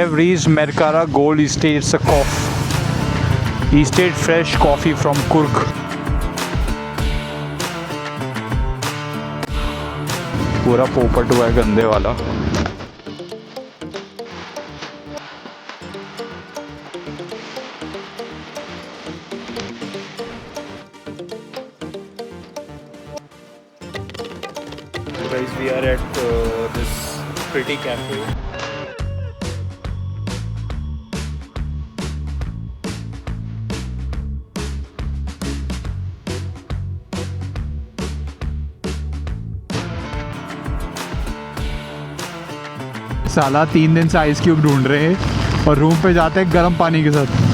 have reached Mercara Gold Estates Estate fresh coffee from Coorg. पूरा पोपट हुआ है गंदे वाला. Guys, we are at this pretty cafe. साला 3 दिन से आइस क्यूब ढूंढ रहे हैं और रूम पे जाते हैं गर्म पानी के साथ.